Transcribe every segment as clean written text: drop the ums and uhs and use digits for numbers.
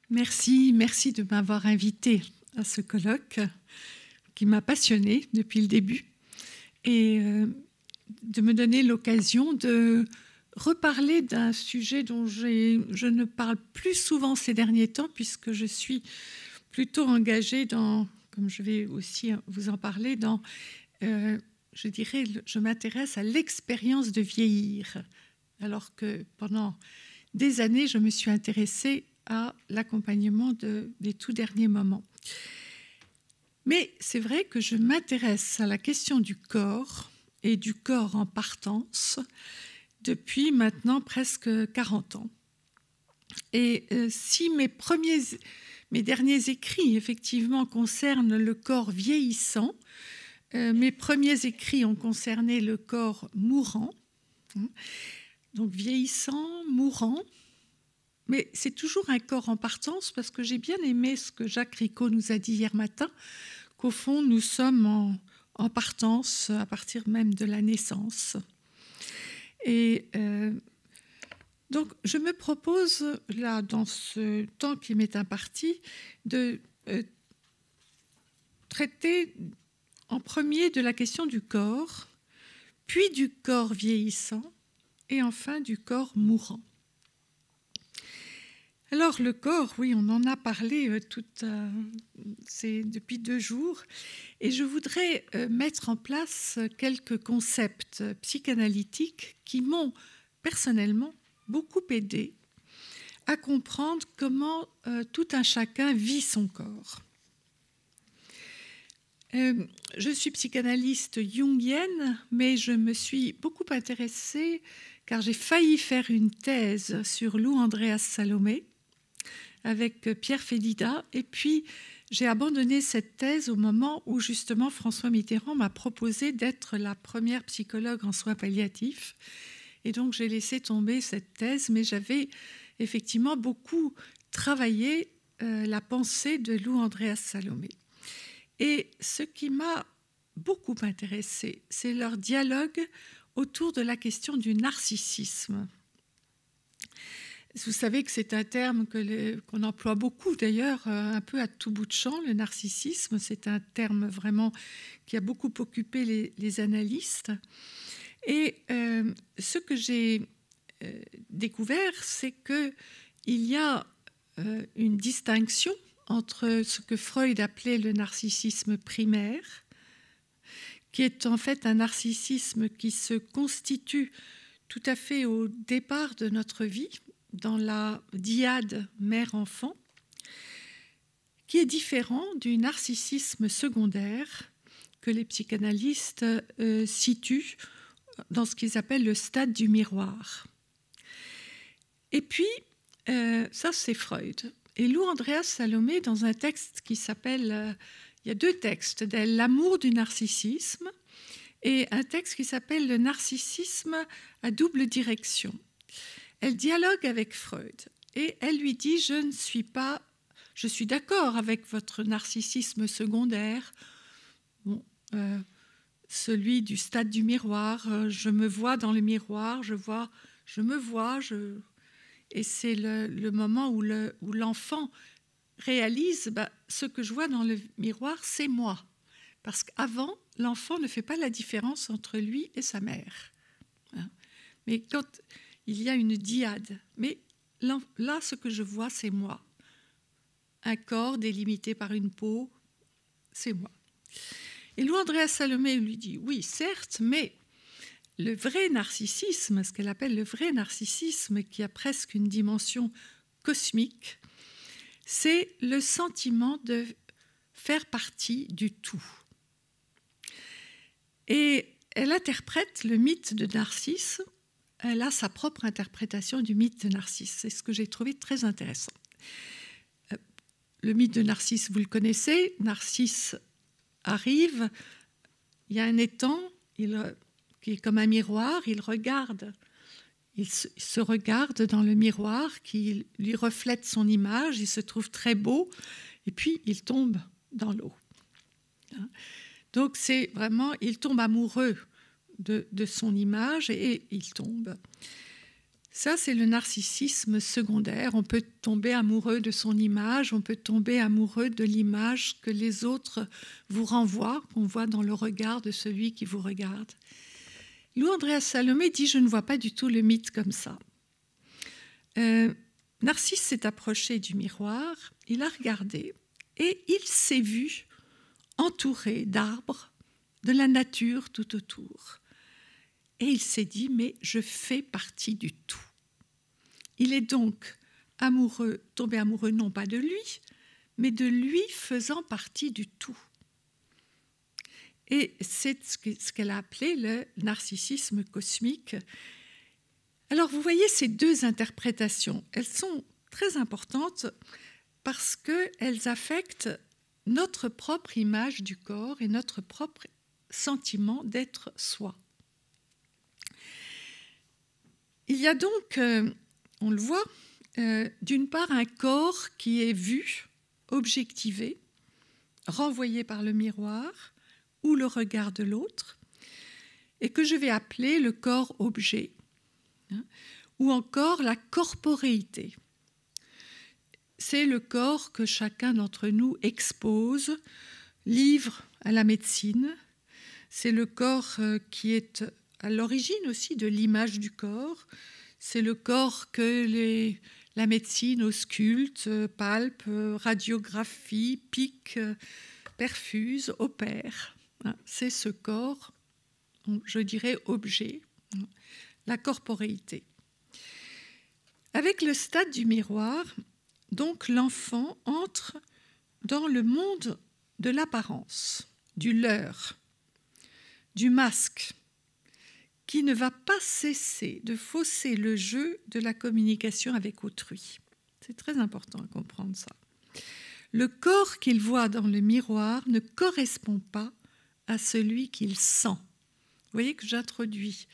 Merci de m'avoir invité à ce colloque qui m'a passionnée depuis le début et de me donner l'occasion de reparler d'un sujet dont je ne parle plus souvent ces derniers temps puisque je suis plutôt engagée dans, comme je vais aussi vous en parler, je dirais, je m'intéresse à l'expérience de vieillir, alors que pendant des années, je me suis intéressée à l'accompagnement des tout derniers moments. Mais c'est vrai que je m'intéresse à la question du corps et du corps en partance depuis maintenant presque 40 ans. Et si mes derniers écrits, effectivement, concernent le corps vieillissant, mes premiers écrits ont concerné le corps mourant, donc vieillissant, mourant, mais c'est toujours un corps en partance parce que j'ai bien aimé ce que Jacques Ricot nous a dit hier matin, qu'au fond, nous sommes en partance à partir même de la naissance. Et donc, je me propose, là, dans ce temps qui m'est imparti, de traiter en premier de la question du corps, puis du corps vieillissant, et enfin du corps mourant. Alors le corps, oui, on en a parlé depuis 2 jours, et je voudrais mettre en place quelques concepts psychanalytiques qui m'ont personnellement beaucoup aidé à comprendre comment tout un chacun vit son corps. Je suis psychanalyste jungienne, mais je me suis beaucoup intéressée car j'ai failli faire une thèse sur Lou Andréas Salomé avec Pierre Félida, et puis j'ai abandonné cette thèse au moment où justement François Mitterrand m'a proposé d'être la première psychologue en soins palliatifs, et donc j'ai laissé tomber cette thèse, mais j'avais effectivement beaucoup travaillé la pensée de Lou Andréas Salomé. Et ce qui m'a beaucoup intéressée, c'est leur dialogue autour de la question du narcissisme. Vous savez que c'est un terme qu'on emploie beaucoup, d'ailleurs, un peu à tout bout de champ, le narcissisme. C'est un terme vraiment qui a beaucoup occupé les analystes. Et ce que j'ai découvert, c'est qu'il y a une distinction entre ce que Freud appelait le narcissisme primaire, qui est en fait un narcissisme qui se constitue tout à fait au départ de notre vie, dans la dyade mère-enfant, qui est différent du narcissisme secondaire que les psychanalystes situent dans ce qu'ils appellent le stade du miroir. Et puis, ça c'est Freud. Et Lou Andréas Salomé, dans un texte qui s'appelle, il y a 2 textes d'elle, L'amour du narcissisme, et un texte qui s'appelle Le narcissisme à double direction. Elle dialogue avec Freud et elle lui dit « Je suis d'accord avec votre narcissisme secondaire, celui du stade du miroir, je me vois dans le miroir, je me vois, et c'est le moment où l'enfant réalise ce que je vois dans le miroir, c'est moi. Parce qu'avant, l'enfant ne fait pas la différence entre lui et sa mère. Mais quand il y a une dyade, mais là, ce que je vois, c'est moi. Un corps délimité par une peau, c'est moi. Et Lou Andréas Salomé lui dit, oui, certes, mais le vrai narcissisme, ce qu'elle appelle le vrai narcissisme, qui a presque une dimension cosmique, c'est le sentiment de faire partie du tout. Et elle interprète le mythe de Narcisse, elle a sa propre interprétation du mythe de Narcisse. C'est ce que j'ai trouvé très intéressant. Le mythe de Narcisse, vous le connaissez, Narcisse arrive, il y a un étang, qui est comme un miroir, il se regarde dans le miroir qui lui reflète son image, il se trouve très beau, et puis il tombe dans l'eau. Donc c'est vraiment, il tombe amoureux de son image et il tombe. Ça, c'est le narcissisme secondaire. On peut tomber amoureux de son image, on peut tomber amoureux de l'image que les autres vous renvoient, qu'on voit dans le regard de celui qui vous regarde. Lou Andréas Salomé dit « Je ne vois pas du tout le mythe comme ça ». Narcisse s'est approché du miroir, il a regardé et il s'est vu entouré d'arbres, de la nature tout autour. Et il s'est dit, mais je fais partie du tout. Il est donc tombé amoureux non pas de lui, mais de lui faisant partie du tout. Et c'est ce qu'elle a appelé le narcissisme cosmique. Alors vous voyez ces deux interprétations, elles sont très importantes parce qu'elles affectent notre propre image du corps et notre propre sentiment d'être soi. Il y a donc, on le voit, d'une part un corps qui est vu, objectivé, renvoyé par le miroir ou le regard de l'autre, et que je vais appeler le corps-objet, hein, ou encore la corporéité. C'est le corps que chacun d'entre nous expose, livre à la médecine. C'est le corps qui est à l'origine aussi de l'image du corps. C'est le corps que la médecine ausculte, palpe, radiographie, pique, perfuse, opère. C'est ce corps, je dirais objet, la corporéité. Avec le stade du miroir, donc l'enfant entre dans le monde de l'apparence, du leurre, du masque, qui ne va pas cesser de fausser le jeu de la communication avec autrui. C'est très important à comprendre ça. Le corps qu'il voit dans le miroir ne correspond pas à celui qu'il sent. Vous voyez que j'introduis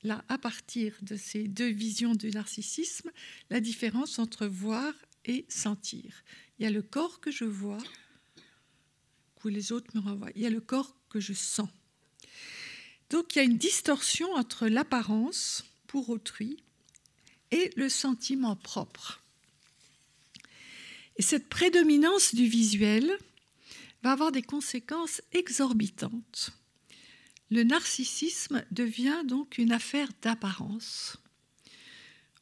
là, à partir de ces deux visions du narcissisme, la différence entre voir et sentir. Il y a le corps que je vois, que les autres me renvoient. Il y a le corps que je sens. Donc il y a une distorsion entre l'apparence pour autrui et le sentiment propre. Et cette prédominance du visuel va avoir des conséquences exorbitantes. Le narcissisme devient donc une affaire d'apparence.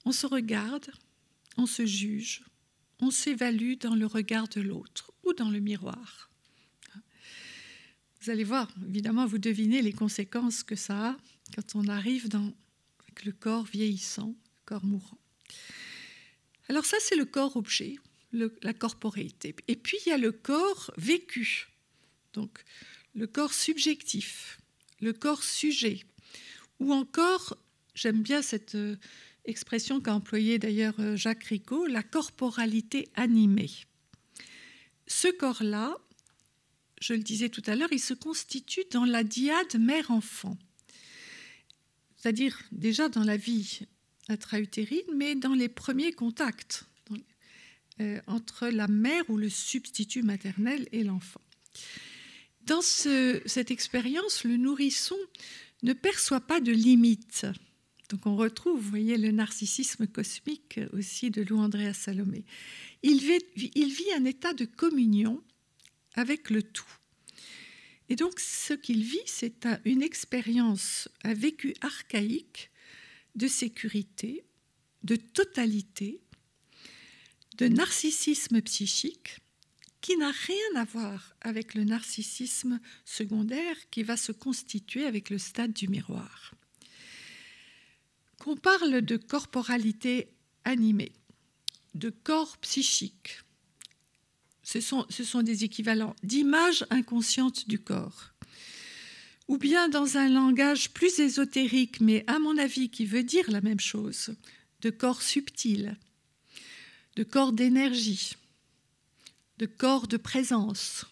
On se regarde, on se juge, on s'évalue dans le regard de l'autre ou dans le miroir. Vous allez voir, évidemment, vous devinez les conséquences que ça a quand on arrive avec le corps vieillissant, le corps mourant. Alors ça, c'est le corps-objet, la corporéité. Et puis, il y a le corps vécu, donc le corps subjectif, le corps sujet, ou encore, j'aime bien cette expression qu'a employée d'ailleurs Jacques Ricot, la corporalité animée. Ce corps-là, je le disais tout à l'heure, il se constitue dans la dyade mère-enfant, c'est-à-dire déjà dans la vie intra-utérine, mais dans les premiers contacts entre la mère ou le substitut maternel et l'enfant. Dans cette expérience, le nourrisson ne perçoit pas de limites. Donc on retrouve, vous voyez, le narcissisme cosmique aussi de Lou Andréas Salomé. Il vit un état de communion avec le tout. Et donc ce qu'il vit, c'est une expérience, un vécu archaïque de sécurité, de totalité, de narcissisme psychique, qui n'a rien à voir avec le narcissisme secondaire qui va se constituer avec le stade du miroir. Qu'on parle de corporalité animée, de corps psychique, ce sont des équivalents d'image inconsciente du corps, ou bien dans un langage plus ésotérique, mais à mon avis qui veut dire la même chose, de corps subtil, de corps d'énergie, de corps de présence,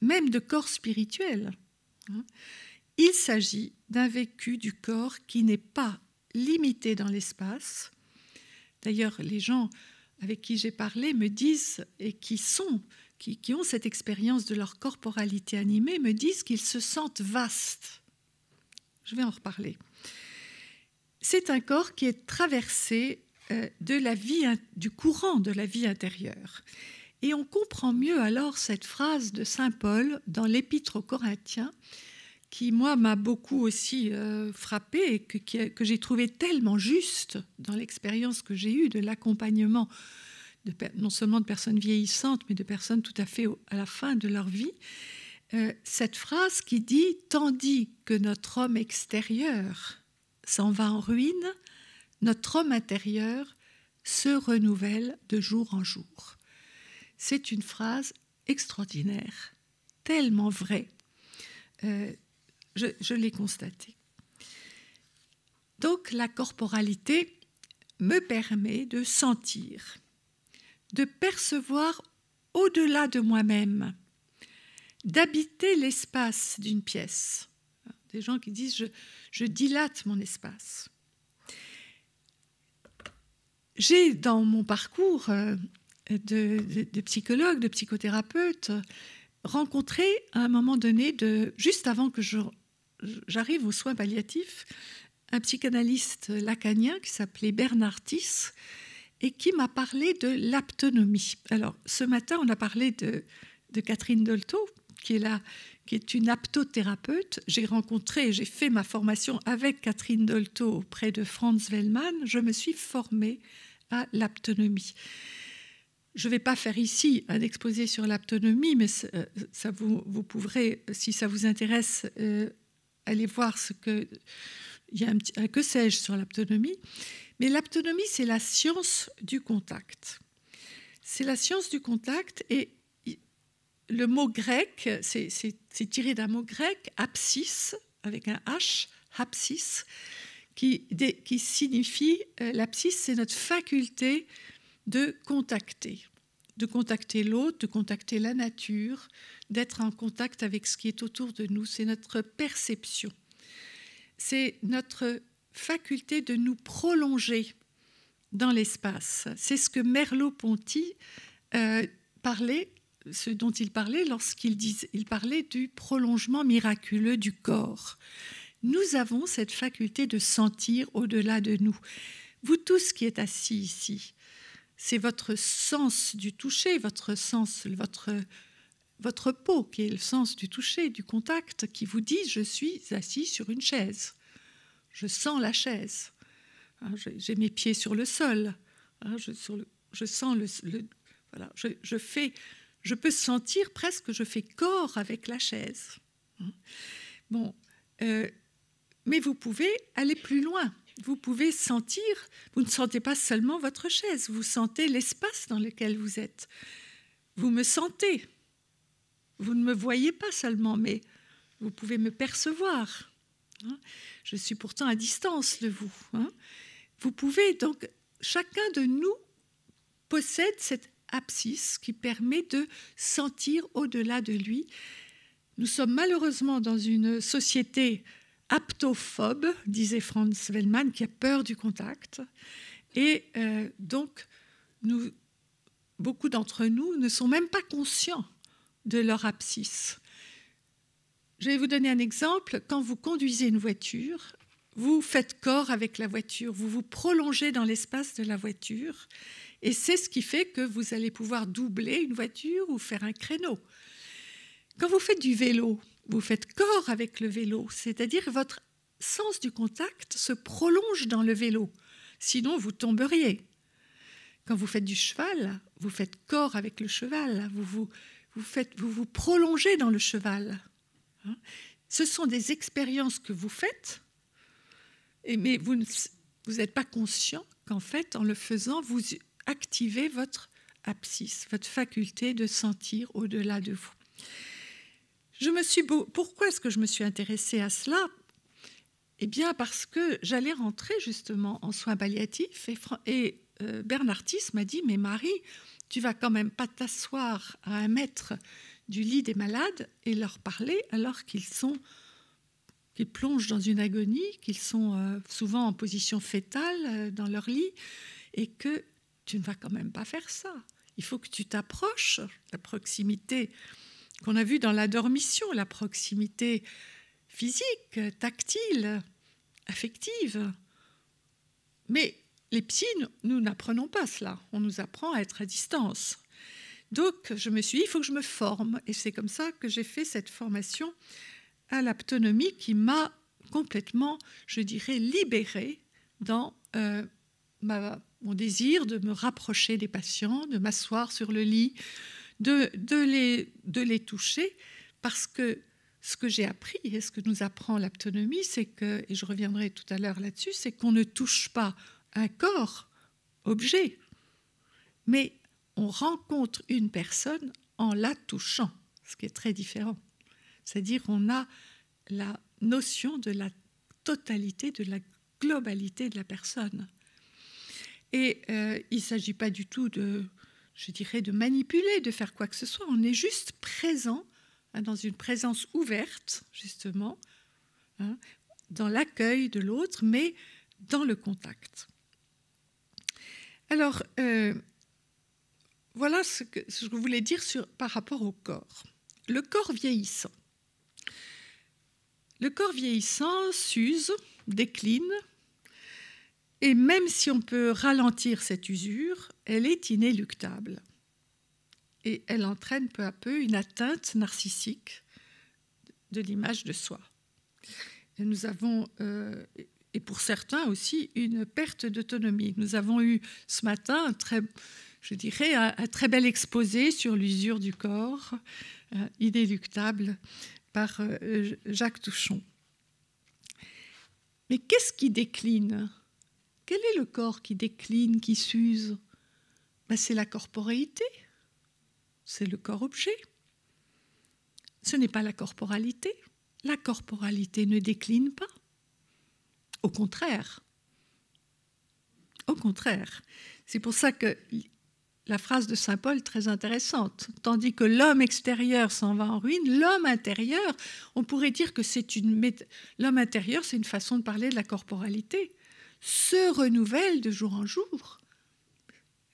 même de corps spirituel. Il s'agit d'un vécu du corps qui n'est pas limité dans l'espace. D'ailleurs, les gens avec qui j'ai parlé me disent, et qui ont cette expérience de leur corporalité animée, me disent qu'ils se sentent vastes. Je vais en reparler. c'est un corps qui est traversé de la vie, du courant de la vie intérieure. Et on comprend mieux alors cette phrase de saint Paul dans l'Épître aux Corinthiens, qui, moi, m'a beaucoup aussi frappée et que j'ai trouvé tellement juste dans l'expérience que j'ai eue de l'accompagnement non seulement de personnes vieillissantes, mais de personnes tout à fait à la fin de leur vie. Cette phrase qui dit « Tandis que notre homme extérieur s'en va en ruine, notre homme intérieur se renouvelle de jour en jour. » C'est une phrase extraordinaire, tellement vraie. Je l'ai constaté. Donc la corporalité me permet de sentir, de percevoir au-delà de moi-même, d'habiter l'espace d'une pièce. Des gens qui disent je dilate mon espace. J'ai dans mon parcours de psychologue, de psychothérapeute, rencontré à un moment donné, juste avant que j'arrive aux soins palliatifs, un psychanalyste lacanien qui s'appelait Bernard Tiss et qui m'a parlé de l'aptonomie. Alors, ce matin, on a parlé de Catherine Dolto, qui est une aptothérapeute. J'ai fait ma formation avec Catherine Dolto auprès de Franz Wellmann. Je me suis formée à l'aptonomie. Je ne vais pas faire ici un exposé sur l'aptonomie, mais vous pourrez, si ça vous intéresse, aller voir il y a un que sais-je sur l'aptonomie. Mais l'aptonomie, c'est la science du contact. C'est la science du contact et le mot grec, c'est tiré d'un mot grec, apsis, avec un H, apsis, qui signifie, l'apsis, c'est notre faculté de contacter l'autre, de contacter la nature, d'être en contact avec ce qui est autour de nous. C'est notre perception. C'est notre faculté de nous prolonger dans l'espace. C'est ce que Merleau-Ponty ce dont il parlait lorsqu'il parlait du prolongement miraculeux du corps. Nous avons cette faculté de sentir au-delà de nous. Vous tous qui êtes assis ici, c'est votre sens du toucher, votre peau qui est le sens du toucher, du contact, qui vous dit « je suis assis sur une chaise ». Je sens la chaise. J'ai mes pieds sur le sol. Je sens voilà. Je peux sentir presque que je fais corps avec la chaise. Bon, mais vous pouvez aller plus loin. Vous pouvez sentir, vous ne sentez pas seulement votre chaise, vous sentez l'espace dans lequel vous êtes. Vous me sentez. Vous ne me voyez pas seulement, mais vous pouvez me percevoir. Je suis pourtant à distance de vous. Vous pouvez donc, chacun de nous possède cette apsis qui permet de sentir au-delà de lui. Nous sommes malheureusement dans une société aptophobe, disait Franz Wellmann, qui a peur du contact. Et donc, beaucoup d'entre nous ne sont même pas conscients de leur apsis. Je vais vous donner un exemple. Quand vous conduisez une voiture, vous faites corps avec la voiture, vous vous prolongez dans l'espace de la voiture, et c'est ce qui fait que vous allez pouvoir doubler une voiture ou faire un créneau. Quand vous faites du vélo, vous faites corps avec le vélo, c'est-à-dire votre sens du contact se prolonge dans le vélo, sinon vous tomberiez. Quand vous faites du cheval, vous faites corps avec le cheval, vous vous prolongez dans le cheval. Ce sont des expériences que vous faites, mais vous n'êtes pas conscient qu'en fait, en le faisant, vous activez votre apsis, votre faculté de sentir au-delà de vous. Pourquoi est-ce que je me suis intéressée à cela ? Eh bien, parce que j'allais rentrer justement en soins palliatifs et Bernard Tiss m'a dit « Mais Marie, tu vas quand même pas t'asseoir à 1 mètre du lit des malades et leur parler alors qu'ils plongent dans une agonie, qu'ils sont souvent en position fétale dans leur lit et que tu ne vas quand même pas faire ça. Il faut que tu t'approches, la proximité qu'on a vue dans la dormition, la proximité physique, tactile, affective. Mais les psys, nous n'apprenons pas cela. On nous apprend à être à distance. Donc, je me suis dit, il faut que je me forme. Et c'est comme ça que j'ai fait cette formation à l'aptonomie qui m'a complètement, je dirais, libérée dans mon désir de me rapprocher des patients, de m'asseoir sur le lit, de les toucher, parce que ce que j'ai appris et ce que nous apprend l'aptonomie, c'est que, et je reviendrai tout à l'heure là-dessus, c'est qu'on ne touche pas un corps, objet, mais on rencontre une personne en la touchant, ce qui est très différent. C'est-à-dire qu'on a la notion de la totalité, de la globalité de la personne. Et il ne s'agit pas du tout de, je dirais, de manipuler, de faire quoi que ce soit. On est juste présent, dans une présence ouverte, justement, dans l'accueil de l'autre, mais dans le contact. Alors, voilà ce que je voulais dire par rapport au corps. Le corps vieillissant. Le corps vieillissant s'use, décline, et même si on peut ralentir cette usure, elle est inéluctable. Et elle entraîne peu à peu une atteinte narcissique de l'image de soi. Et nous avons, et pour certains aussi, une perte d'autonomie. Nous avons eu ce matin un très bel exposé sur l'usure du corps, inéluctable, par Jacques Touchon. Mais qu'est-ce qui décline ? Quel est le corps qui décline, qui s'use ? C'est la corporéité. C'est le corps-objet. Ce n'est pas la corporalité. La corporalité ne décline pas. Au contraire. Au contraire. C'est pour ça que la phrase de saint Paul est très intéressante. Tandis que l'homme extérieur s'en va en ruine, l'homme intérieur, on pourrait dire que l'homme intérieur, c'est une façon de parler de la corporalité, se renouvelle de jour en jour.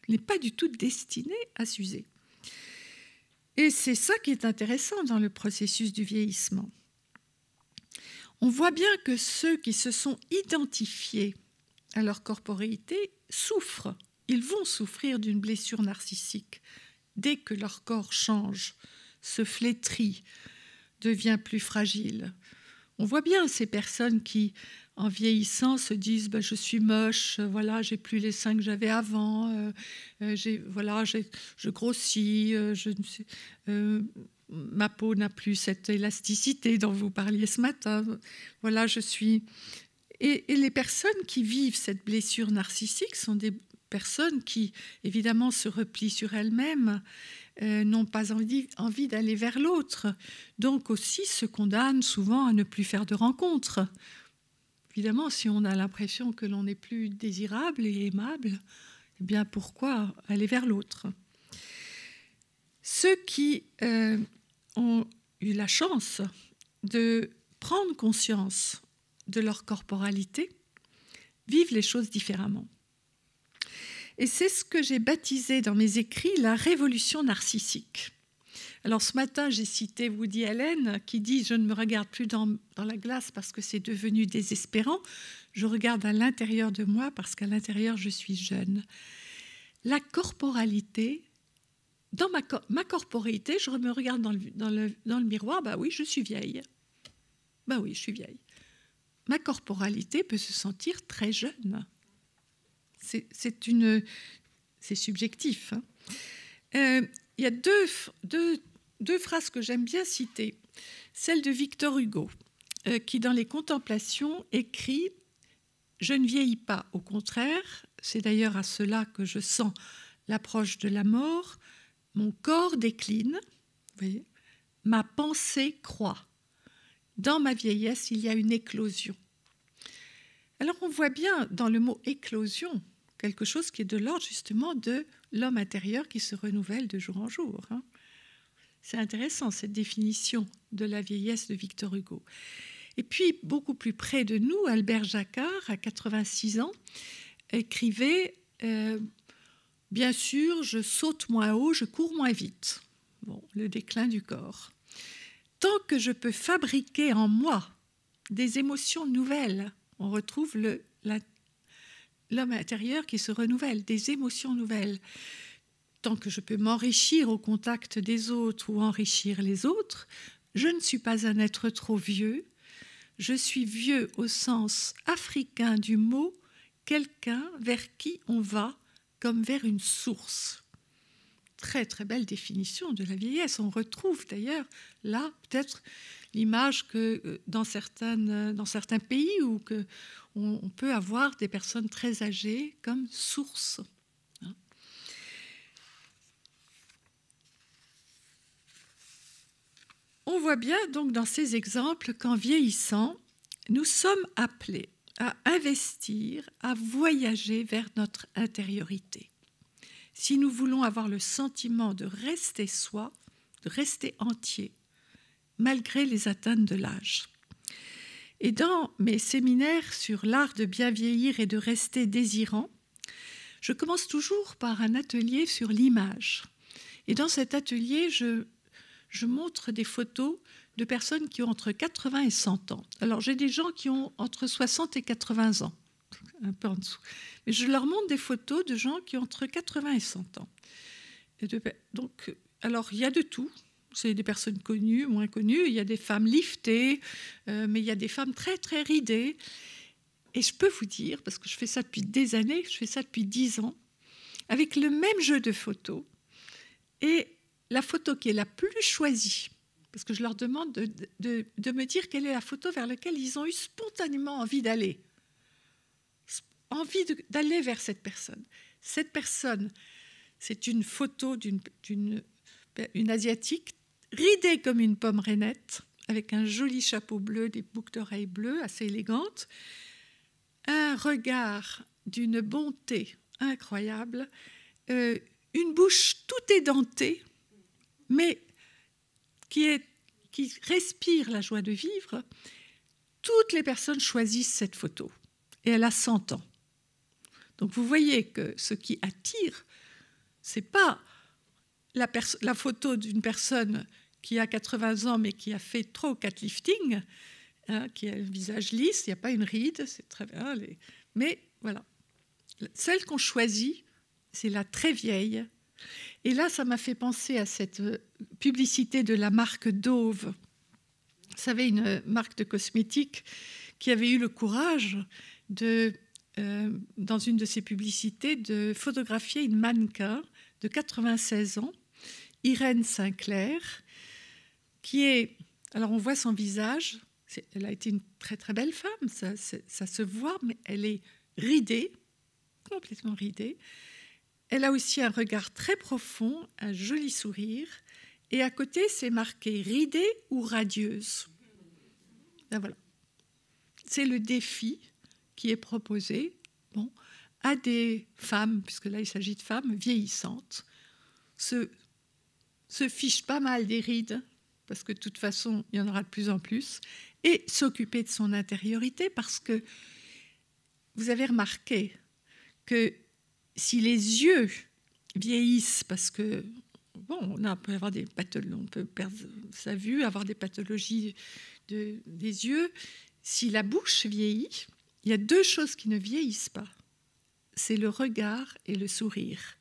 Il n'est pas du tout destiné à s'user. Et c'est ça qui est intéressant dans le processus du vieillissement. On voit bien que ceux qui se sont identifiés à leur corporéité souffrent. Ils vont souffrir d'une blessure narcissique dès que leur corps change, se flétrit, devient plus fragile. On voit bien ces personnes qui, en vieillissant, se disent je suis moche, voilà, j'ai plus les seins que j'avais avant, je grossis, ma peau n'a plus cette élasticité dont vous parliez ce matin. Voilà, je suis. Et les personnes qui vivent cette blessure narcissique sont des personnes qui, évidemment, se replient sur elles-mêmes, n'ont pas envie d'aller vers l'autre, donc aussi se condamnent souvent à ne plus faire de rencontres. Évidemment, si on a l'impression que l'on n'est plus désirable et aimable, eh bien pourquoi aller vers l'autre ? Ceux qui ont eu la chance de prendre conscience de leur corporalité vivent les choses différemment. Et c'est ce que j'ai baptisé dans mes écrits la révolution narcissique. Alors ce matin, j'ai cité Woody Allen qui dit « Je ne me regarde plus dans la glace parce que c'est devenu désespérant. Je regarde à l'intérieur de moi parce qu'à l'intérieur, je suis jeune. » La corporalité, dans ma corporalité, je me regarde dans le miroir, oui, je suis vieille. Oui, je suis vieille. Ma corporalité peut se sentir très jeune. C'est subjectif. Il y a deux phrases que j'aime bien citer. Celle de Victor Hugo, qui dans les Contemplations écrit « Je ne vieillis pas, au contraire, c'est d'ailleurs à cela que je sens l'approche de la mort, mon corps décline, vous voyez, ma pensée croît. Dans ma vieillesse, il y a une éclosion. » Alors on voit bien dans le mot « éclosion » quelque chose qui est de l'ordre justement de l'homme intérieur qui se renouvelle de jour en jour. C'est intéressant cette définition de la vieillesse de Victor Hugo. Et puis beaucoup plus près de nous, Albert Jacquard, à 86 ans, écrivait « Bien sûr, je saute moins haut, je cours moins vite. » Bon, le déclin du corps. « Tant que je peux fabriquer en moi des émotions nouvelles, on retrouve l'homme intérieur qui se renouvelle, des émotions nouvelles. Tant que je peux m'enrichir au contact des autres ou enrichir les autres, je ne suis pas un être trop vieux. Je suis vieux au sens africain du mot, quelqu'un vers qui on va comme vers une source. Très très belle définition de la vieillesse. On retrouve d'ailleurs là peut-être l'image que dans certains pays où on peut avoir des personnes très âgées comme source. On voit bien donc dans ces exemples qu'en vieillissant, nous sommes appelés à investir, à voyager vers notre intériorité. Si nous voulons avoir le sentiment de rester soi, de rester entier, malgré les atteintes de l'âge. Et dans mes séminaires sur l'art de bien vieillir et de rester désirant, je commence toujours par un atelier sur l'image. Et dans cet atelier, je montre des photos de personnes qui ont entre 80 et 100 ans. Alors, j'ai des gens qui ont entre 60 et 80 ans, un peu en dessous. Mais je leur montre des photos de gens qui ont entre 80 et 100 ans. Donc, alors, il y a de tout. C'est des personnes connues, moins connues. Il y a des femmes liftées, mais il y a des femmes très, très ridées. Et je peux vous dire, parce que je fais ça depuis des années, je fais ça depuis 10 ans, avec le même jeu de photos. Et la photo qui est la plus choisie, parce que je leur demande de me dire quelle est la photo vers laquelle ils ont eu spontanément envie d'aller. Envie d'aller vers cette personne. Cette personne, c'est une photo d'une Asiatique, ridée comme une pomme rainette, avec un joli chapeau bleu, des boucles d'oreilles bleues, assez élégantes, un regard d'une bonté incroyable, une bouche tout édentée, mais qui respire la joie de vivre. Toutes les personnes choisissent cette photo, et elle a 100 ans. Donc vous voyez que ce qui attire, ce n'est pas la photo d'une personne qui a 80 ans mais qui a fait 3 ou 4 liftings, hein, qui a le visage lisse, il n'y a pas une ride, c'est très bien. Mais voilà, celle qu'on choisit, c'est la très vieille. Et là, ça m'a fait penser à cette publicité de la marque Dove. Vous savez, une marque de cosmétiques qui avait eu le courage dans une de ses publicités, de photographier une mannequin de 96 ans, Irène Sinclair, qui est... Alors, on voit son visage. Elle a été une très, très belle femme. Ça se voit, mais elle est ridée, complètement ridée. Elle a aussi un regard très profond, un joli sourire. Et à côté, c'est marqué « ridée » ou « radieuse ». Ben voilà. C'est le défi qui est proposé à des femmes, puisque là, il s'agit de femmes vieillissantes, se fichent pas mal des rides, parce que de toute façon, il y en aura de plus en plus, et s'occuper de son intériorité, parce que vous avez remarqué que si les yeux vieillissent, parce que on peut avoir des pathologies, on peut perdre sa vue, avoir des pathologies des yeux, si la bouche vieillit, il y a 2 choses qui ne vieillissent pas. C'est le regard et le sourire,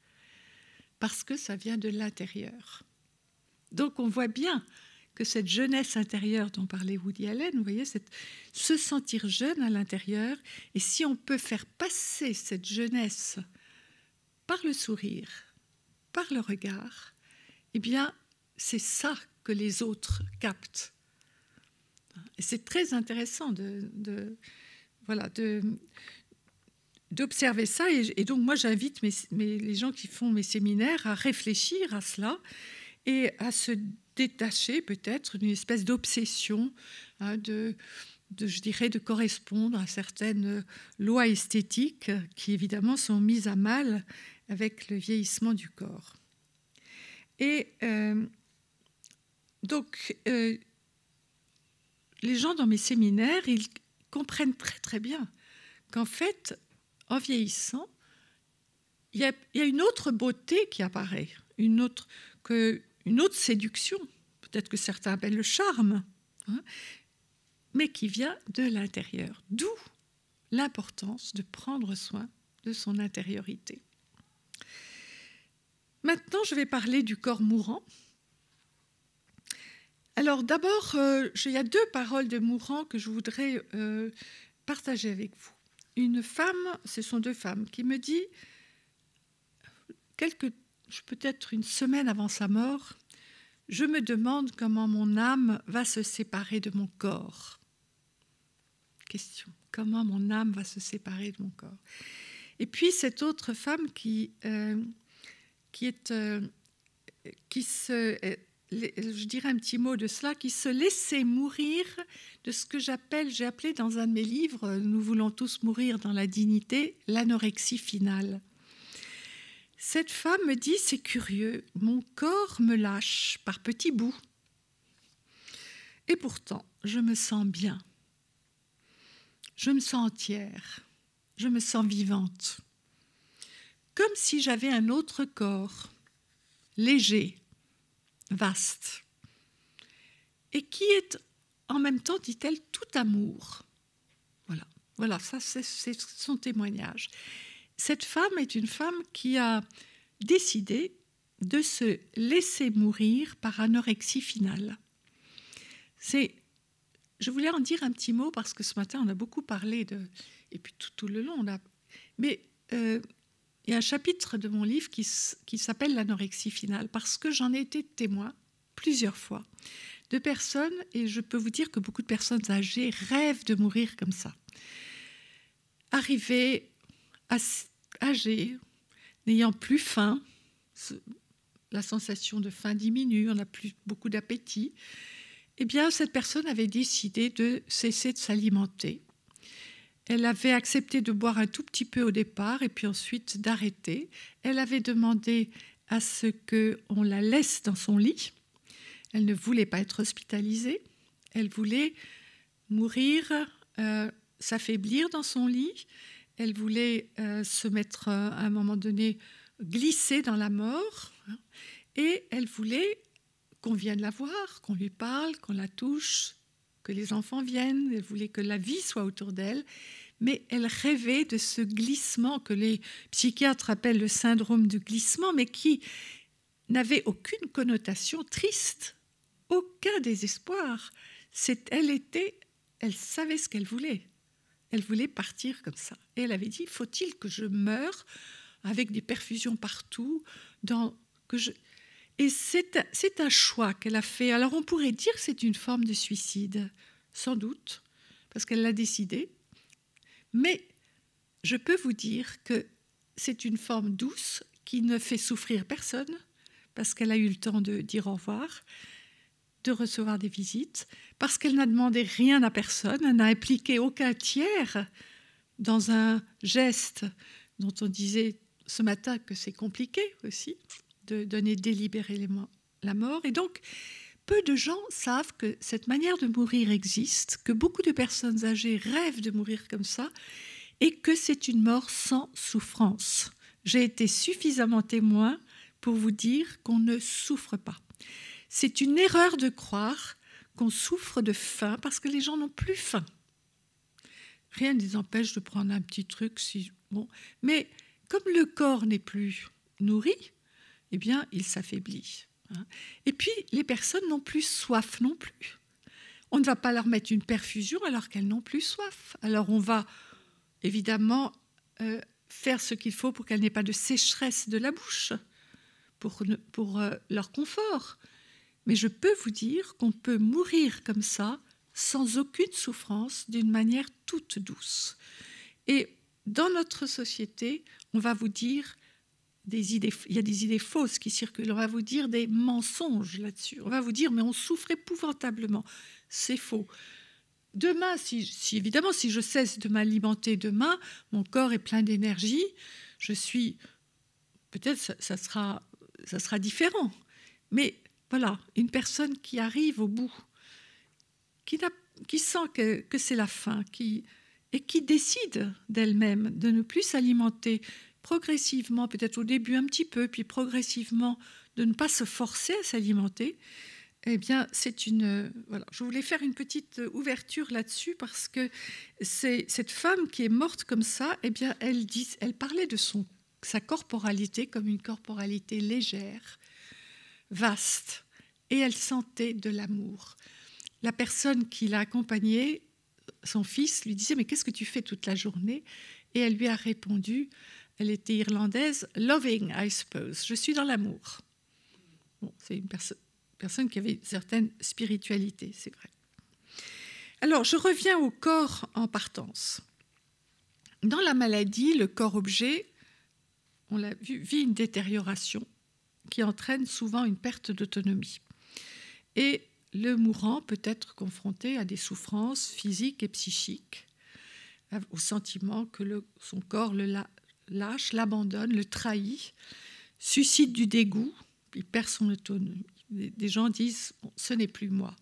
parce que ça vient de l'intérieur. Donc on voit bien que cette jeunesse intérieure dont parlait Woody Allen, vous voyez, se sentir jeune à l'intérieur, et si on peut faire passer cette jeunesse par le sourire, par le regard, eh bien, c'est ça que les autres captent. Et c'est très intéressant d'observer ça. Et donc, moi, j'invite les gens qui font mes séminaires à réfléchir à cela et à se détacher peut-être d'une espèce d'obsession, je dirais, de correspondre à certaines lois esthétiques qui, évidemment, sont mises à mal avec le vieillissement du corps. Et donc, les gens dans mes séminaires, ils comprennent très très bien qu'en fait, en vieillissant, il y a une autre beauté qui apparaît, une autre séduction, peut-être que certains appellent le charme, hein, mais qui vient de l'intérieur. D'où l'importance de prendre soin de son intériorité. Maintenant, je vais parler du corps mourant. Alors d'abord, il y a 2 paroles de mourant que je voudrais partager avec vous. Une femme, ce sont 2 femmes, qui me dit, peut-être une semaine avant sa mort, « Je me demande comment mon âme va se séparer de mon corps. » Question, comment mon âme va se séparer de mon corps? Et puis cette autre femme je dirais un petit mot de cela, qui se laissait mourir de ce que j'ai appelé dans un de mes livres, Nous voulons tous mourir dans la dignité, l'anorexie finale. Cette femme me dit, c'est curieux, mon corps me lâche par petits bouts. Et pourtant, je me sens bien. Je me sens entière. Je me sens vivante. Comme si j'avais un autre corps, léger, vaste, et qui est en même temps, dit-elle, tout amour. Voilà, ça c'est son témoignage. Cette femme est une femme qui a décidé de se laisser mourir par anorexie finale. Je voulais en dire un petit mot parce que ce matin on a beaucoup parlé et puis tout le long mais il y a un chapitre de mon livre qui s'appelle l'anorexie finale, parce que j'en ai été témoin plusieurs fois de personnes, et je peux vous dire que beaucoup de personnes âgées rêvent de mourir comme ça. Arrivées âgées, n'ayant plus faim, la sensation de faim diminue, on n'a plus beaucoup d'appétit, eh bien cette personne avait décidé de cesser de s'alimenter. Elle avait accepté de boire un tout petit peu au départ et puis ensuite d'arrêter. Elle avait demandé à ce qu'on la laisse dans son lit. Elle ne voulait pas être hospitalisée. Elle voulait mourir, s'affaiblir dans son lit. Elle voulait se mettre à un moment donné, glisser dans la mort. Et elle voulait qu'on vienne la voir, qu'on lui parle, qu'on la touche, que les enfants viennent. Elle voulait que la vie soit autour d'elle. Mais elle rêvait de ce glissement que les psychiatres appellent le syndrome du glissement, mais qui n'avait aucune connotation triste, aucun désespoir. Elle savait ce qu'elle voulait. Elle voulait partir comme ça. Et elle avait dit, faut-il que je meure avec des perfusions partout Et c'est un choix qu'elle a fait. Alors on pourrait dire que c'est une forme de suicide, sans doute, parce qu'elle l'a décidé. Mais je peux vous dire que c'est une forme douce qui ne fait souffrir personne, parce qu'elle a eu le temps de dire au revoir, de recevoir des visites, parce qu'elle n'a demandé rien à personne, elle n'a impliqué aucun tiers dans un geste dont on disait ce matin que c'est compliqué aussi, de donner délibérément la mort. Et donc, peu de gens savent que cette manière de mourir existe, que beaucoup de personnes âgées rêvent de mourir comme ça, et que c'est une mort sans souffrance. J'ai été suffisamment témoin pour vous dire qu'on ne souffre pas. C'est une erreur de croire qu'on souffre de faim parce que les gens n'ont plus faim. Rien ne les empêche de prendre un petit truc. Mais comme le corps n'est plus nourri, eh bien, il s'affaiblit. Et puis, les personnes n'ont plus soif non plus. On ne va pas leur mettre une perfusion alors qu'elles n'ont plus soif. Alors, on va évidemment faire ce qu'il faut pour qu'elles n'aient pas de sécheresse de la bouche, pour leur confort. Mais je peux vous dire qu'on peut mourir comme ça, sans aucune souffrance, d'une manière toute douce. Et dans notre société, on va vous dire il y a des idées fausses qui circulent, on va vous dire des mensonges là-dessus. On va vous dire, mais on souffre épouvantablement. C'est faux. Demain, évidemment, si je cesse de m'alimenter demain, mon corps est plein d'énergie, peut-être ça sera différent. Mais voilà, une personne qui arrive au bout, qui sent que c'est la fin, et qui décide d'elle-même de ne plus s'alimenter progressivement, peut-être au début un petit peu, puis progressivement de ne pas se forcer à s'alimenter, Eh bien, voilà, je voulais faire une petite ouverture là-dessus parce que cette femme qui est morte comme ça, eh bien, elle parlait de sa corporalité comme une corporalité légère, vaste, et elle sentait de l'amour. La personne qui l'a accompagnée, son fils, lui disait « Mais qu'est-ce que tu fais toute la journée ?» Et elle lui a répondu, elle était irlandaise, « Loving, I suppose. Je suis dans l'amour. » Bon, c'est une personne qui avait une certaine spiritualité, c'est vrai. Alors, je reviens au corps en partance. Dans la maladie, le corps-objet, on l'a vu, vit une détérioration qui entraîne souvent une perte d'autonomie. Et le mourant peut être confronté à des souffrances physiques et psychiques, au sentiment que son corps le lâche, l'abandonne, le trahit, suscite du dégoût, il perd son autonomie. Des gens disent bon, « ce n'est plus moi ».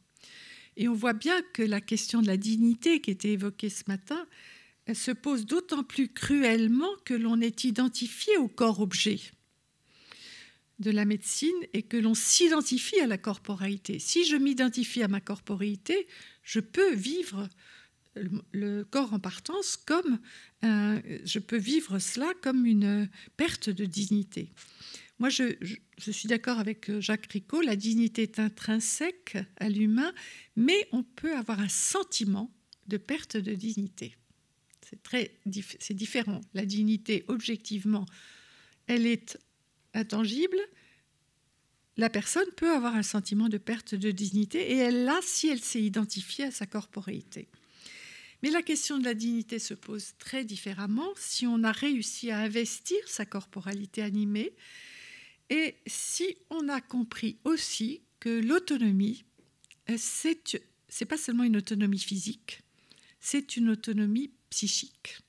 Et on voit bien que la question de la dignité qui était évoquée ce matin, elle se pose d'autant plus cruellement que l'on est identifié au corps-objet de la médecine et que l'on s'identifie à la corporalité. Si je m'identifie à ma corporalité, je peux vivre le corps en partance je peux vivre cela comme une perte de dignité. Moi, je suis d'accord avec Jacques Ricot, la dignité est intrinsèque à l'humain, mais on peut avoir un sentiment de perte de dignité. C'est différent. La dignité, objectivement, elle est intangible. La personne peut avoir un sentiment de perte de dignité et elle l'a si elle s'est identifiée à sa corporéité. Mais la question de la dignité se pose très différemment si on a réussi à investir sa corporalité animée et si on a compris aussi que l'autonomie, c'est pas seulement une autonomie physique, c'est une autonomie psychique.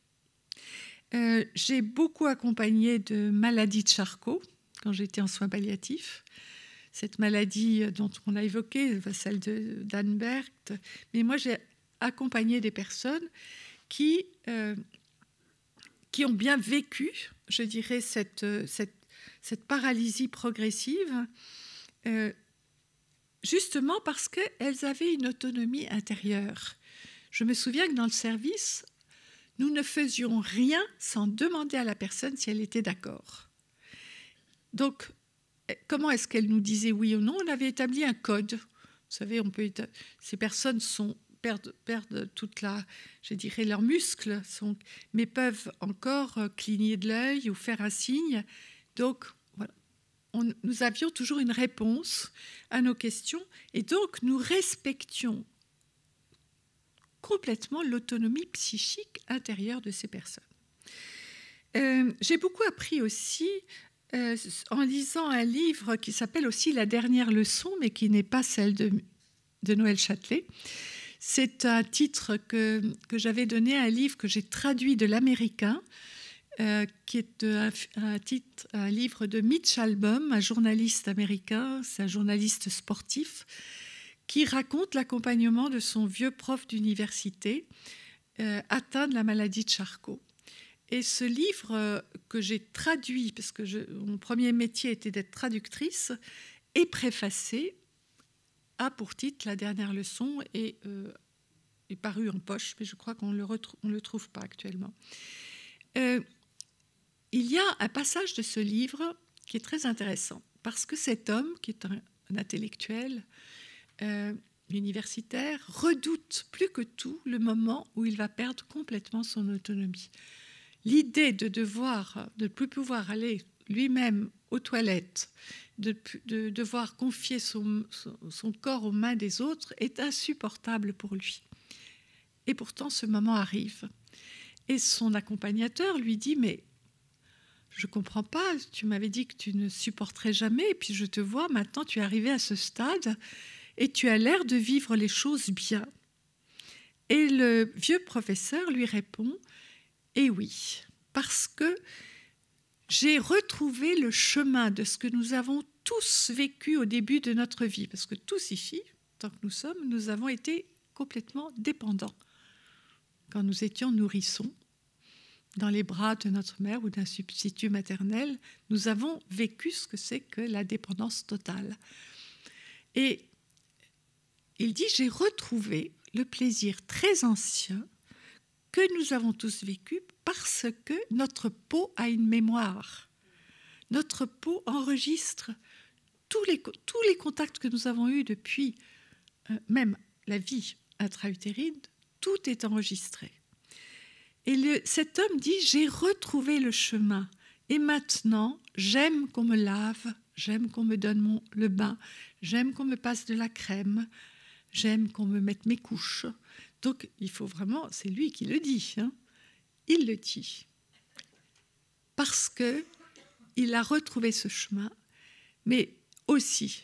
J'ai beaucoup accompagné de maladies de Charcot quand j'étais en soins palliatifs. Cette maladie dont on a évoqué, celle d'Anne Berthe, mais moi j'ai accompagné des personnes qui ont bien vécu, je dirais, cette paralysie progressive, justement parce qu'elles avaient une autonomie intérieure. Je me souviens que dans le service, nous ne faisions rien sans demander à la personne si elle était d'accord. Donc, comment est-ce qu'elle nous disait oui ou non? On avait établi un code. Vous savez, ces personnes perdent toute je dirais, leurs muscles, mais peuvent encore cligner de l'œil ou faire un signe. Donc, voilà. Nous avions toujours une réponse à nos questions et donc nous respections complètement l'autonomie psychique intérieure de ces personnes. J'ai beaucoup appris aussi en lisant un livre qui s'appelle aussi La dernière leçon, mais qui n'est pas celle de Noël Châtelet. C'est un titre que j'avais donné à un livre que j'ai traduit de l'américain, qui est un livre de Mitch Albom, un journaliste américain, c'est un journaliste sportif, qui raconte l'accompagnement de son vieux prof d'université atteint de la maladie de Charcot. Et ce livre que j'ai traduit, parce que mon premier métier était d'être traductrice, est préfacé, a pour titre La dernière leçon et est paru en poche, mais je crois qu'on ne le trouve pas actuellement. Il y a un passage de ce livre qui est très intéressant, parce que cet homme, qui est un intellectuel, universitaire, redoute plus que tout le moment où il va perdre complètement son autonomie. L'idée de ne plus pouvoir aller lui-même aux toilettes, de devoir confier son corps aux mains des autres est insupportable pour lui. Et pourtant, ce moment arrive. Et son accompagnateur lui dit « Mais je ne comprends pas, tu m'avais dit que tu ne supporterais jamais, et puis je te vois, maintenant tu es arrivé à ce stade, et tu as l'air de vivre les choses bien. » Et le vieux professeur lui répond « Eh oui, parce que j'ai retrouvé le chemin de ce que nous avons tous vécu au début de notre vie, parce que tous ici, tant que nous sommes, nous avons été complètement dépendants. Quand nous étions nourrissons, dans les bras de notre mère ou d'un substitut maternel, nous avons vécu ce que c'est que la dépendance totale. Et il dit « J'ai retrouvé le plaisir très ancien que nous avons tous vécu parce que notre peau a une mémoire. Notre peau enregistre tous les contacts que nous avons eus depuis même la vie intra-utérine, tout est enregistré. » Et cet homme dit « J'ai retrouvé le chemin et maintenant j'aime qu'on me lave, j'aime qu'on me donne le bain, j'aime qu'on me passe de la crème, j'aime qu'on me mette mes couches. » Donc il faut vraiment, c'est lui qui le dit, hein. Il le dit. Parce qu'il a retrouvé ce chemin, mais aussi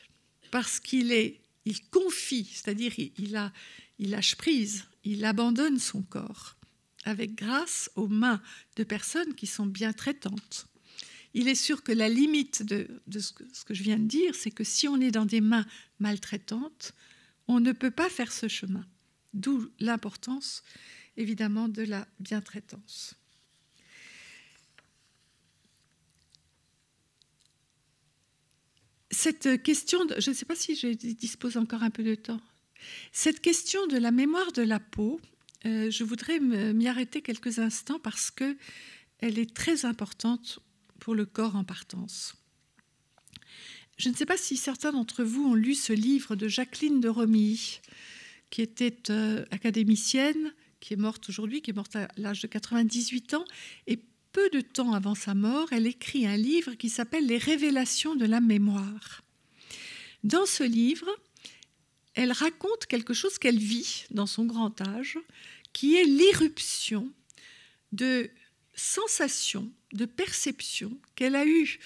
parce il confie, c'est-à-dire il lâche prise, il abandonne son corps avec grâce aux mains de personnes qui sont bien traitantes. Il est sûr que la limite de ce que je viens de dire, c'est que si on est dans des mains maltraitantes, on ne peut pas faire ce chemin. D'où l'importance, évidemment, de la bientraitance. Cette question, je ne sais pas si je dispose encore un peu de temps, cette question de la mémoire de la peau, je voudrais m'y arrêter quelques instants parce qu'elle est très importante pour le corps en partance. Je ne sais pas si certains d'entre vous ont lu ce livre de Jacqueline de Romilly, qui était académicienne, qui est morte aujourd'hui, qui est morte à l'âge de 98 ans, et peu de temps avant sa mort, elle écrit un livre qui s'appelle « Les révélations de la mémoire ». Dans ce livre, elle raconte quelque chose qu'elle vit dans son grand âge, qui est l'irruption de sensations, de perceptions qu'elle a eues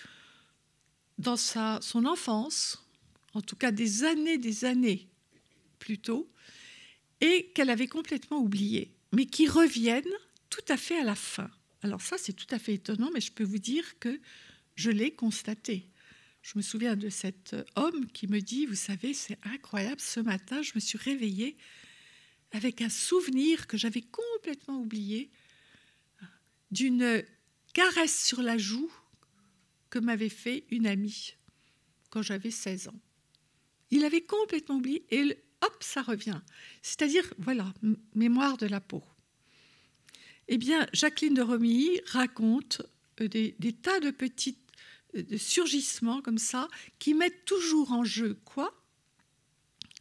dans son enfance, en tout cas des années plus tôt, et qu'elle avait complètement oubliées, mais qui reviennent tout à fait à la fin. Alors ça, c'est tout à fait étonnant, mais je peux vous dire que je l'ai constaté. Je me souviens de cet homme qui me dit, vous savez, c'est incroyable, ce matin, je me suis réveillée avec un souvenir que j'avais complètement oublié d'une caresse sur la joue que m'avait fait une amie quand j'avais 16 ans. Il avait complètement oublié et hop, ça revient. C'est-à-dire, voilà, mémoire de la peau. Eh bien, Jacqueline de Romilly raconte des tas de petits surgissements comme ça qui mettent toujours en jeu quoi ?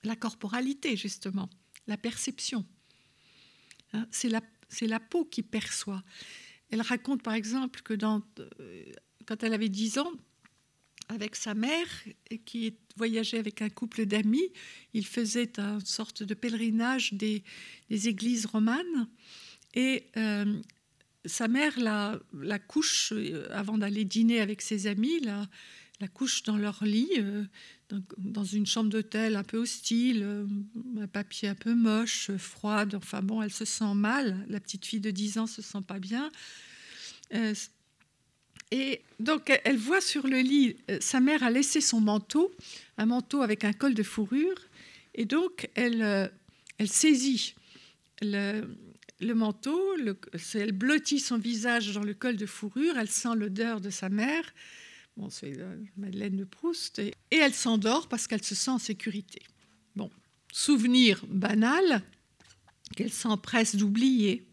La corporalité, justement, la perception. Hein, c'est la peau qui perçoit. Elle raconte, par exemple, que quand elle avait 10 ans, avec sa mère, qui voyageait avec un couple d'amis, ils faisaient une sorte de pèlerinage des églises romanes. Et sa mère la couche, avant d'aller dîner avec ses amis, la couche dans leur lit, dans une chambre d'hôtel un peu hostile, un papier un peu moche, froide. Enfin bon, elle se sent mal. La petite fille de 10 ans se sent pas bien. Et donc, elle voit sur le lit, sa mère a laissé son manteau, un manteau avec un col de fourrure. Et donc, elle saisit le manteau, elle blottit son visage dans le col de fourrure, elle sent l'odeur de sa mère, bon, c'est Madeleine de Proust, et elle s'endort parce qu'elle se sent en sécurité. Bon, souvenir banal qu'elle s'empresse d'oublier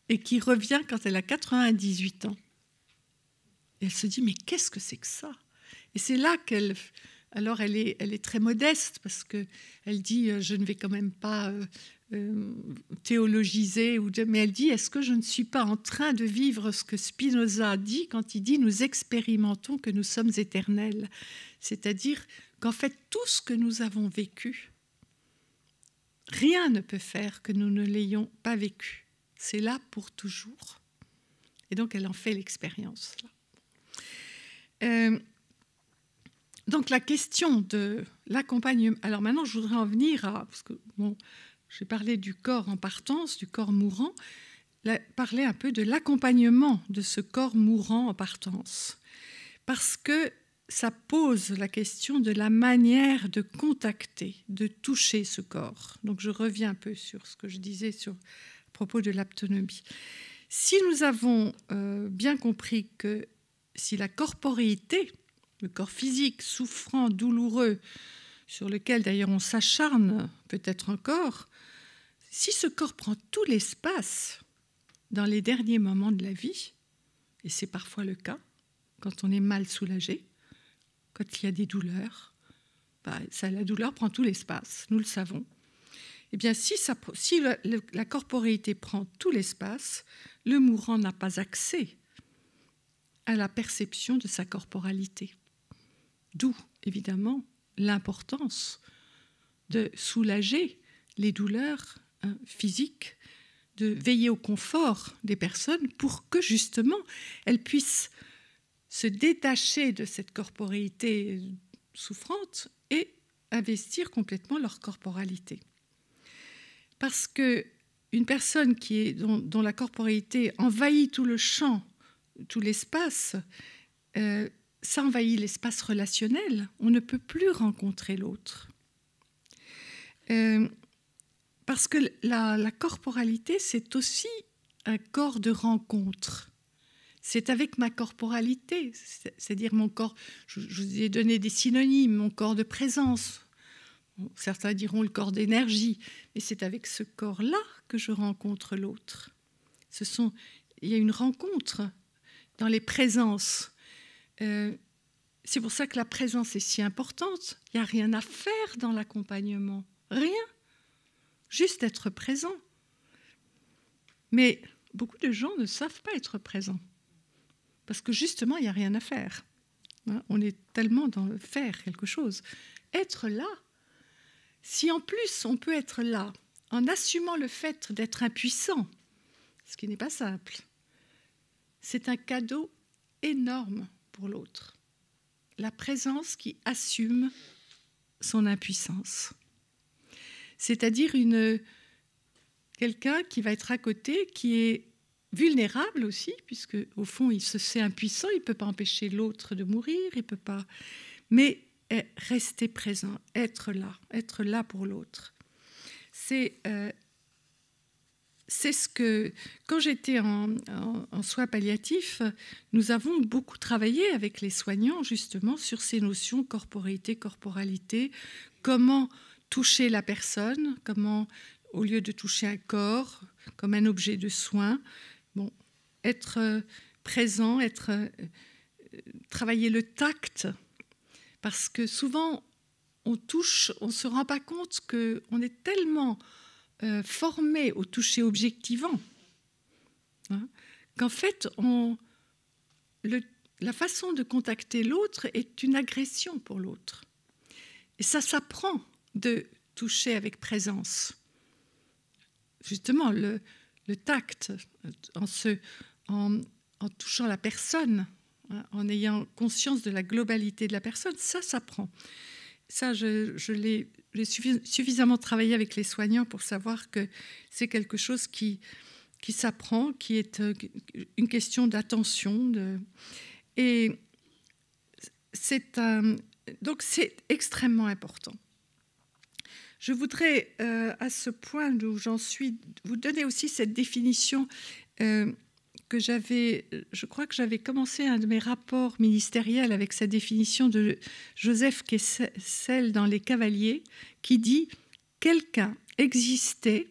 et qui revient quand elle a 98 ans. Et elle se dit, mais qu'est-ce que c'est que ça ? Et c'est là qu'elle... Alors, elle est très modeste parce qu'elle dit, je ne vais quand même pas théologiser, mais elle dit, est-ce que je ne suis pas en train de vivre ce que Spinoza dit quand il dit, nous expérimentons que nous sommes éternels. C'est-à-dire qu'en fait, tout ce que nous avons vécu, rien ne peut faire que nous ne l'ayons pas vécu. C'est là pour toujours. Et donc, elle en fait l'expérience. Donc la question de l'accompagnement... Alors maintenant, je voudrais en venir à... Parce que, bon, j'ai parlé du corps en partance, du corps mourant, parler un peu de l'accompagnement de ce corps mourant en partance. Parce que ça pose la question de la manière de contacter, de toucher ce corps. Donc je reviens un peu sur ce que je disais à propos de l'aptonomie. Si nous avons bien compris que si la corporéité, le corps physique, souffrant, douloureux, sur lequel d'ailleurs on s'acharne peut-être encore, si ce corps prend tout l'espace dans les derniers moments de la vie, et c'est parfois le cas, quand on est mal soulagé, quand il y a des douleurs, la douleur prend tout l'espace, nous le savons. Eh bien, si la corporéité prend tout l'espace, le mourant n'a pas accès à la perception de sa corporalité. D'où, évidemment, l'importance de soulager les douleurs physiques, de veiller au confort des personnes pour que, justement, elles puissent se détacher de cette corporéité souffrante et investir complètement leur corporalité. Parce qu'une personne dont la corporéité envahit tout le champ, tout l'espace, ça envahit l'espace relationnel. On ne peut plus rencontrer l'autre. Parce que la corporalité, c'est aussi un corps de rencontre. C'est avec ma corporalité, c'est-à-dire mon corps, je vous ai donné des synonymes, mon corps de présence. Certains diront le corps d'énergie, mais c'est avec ce corps-là que je rencontre l'autre. Il y a une rencontre dans les présences. C'est pour ça que la présence est si importante. Il n'y a rien à faire dans l'accompagnement, rien. Juste être présent. Mais beaucoup de gens ne savent pas être présents. Parce que justement, il n'y a rien à faire. On est tellement dans le faire quelque chose. Être là, si en plus on peut être là, en assumant le fait d'être impuissant, ce qui n'est pas simple, c'est un cadeau énorme pour l'autre. La présence qui assume son impuissance. C'est-à-dire quelqu'un qui va être à côté, qui est vulnérable aussi, puisque au fond il se sait impuissant, il ne peut pas empêcher l'autre de mourir, il peut pas, mais rester présent, être là pour l'autre. C'est ce que, quand j'étais en soins palliatifs, nous avons beaucoup travaillé avec les soignants justement sur ces notions corporéité, corporalité, comment toucher la personne, comment, au lieu de toucher un corps comme un objet de soin, être présent, travailler le tact, parce que souvent on touche, on ne se rend pas compte qu'on est tellement formé au toucher objectivant, qu'en fait la façon de contacter l'autre est une agression pour l'autre. Et ça s'apprend de toucher avec présence. Justement, le tact, en touchant la personne, en ayant conscience de la globalité de la personne, ça s'apprend. Ça, j'ai suffisamment travaillé avec les soignants pour savoir que c'est quelque chose qui s'apprend, qui est une question d'attention. Et donc c'est extrêmement important. Je voudrais, à ce point où j'en suis, vous donner aussi cette définition que je crois que j'avais commencé un de mes rapports ministériels avec cette définition de Joseph Kessel dans Les Cavaliers, qui dit « Quelqu'un existait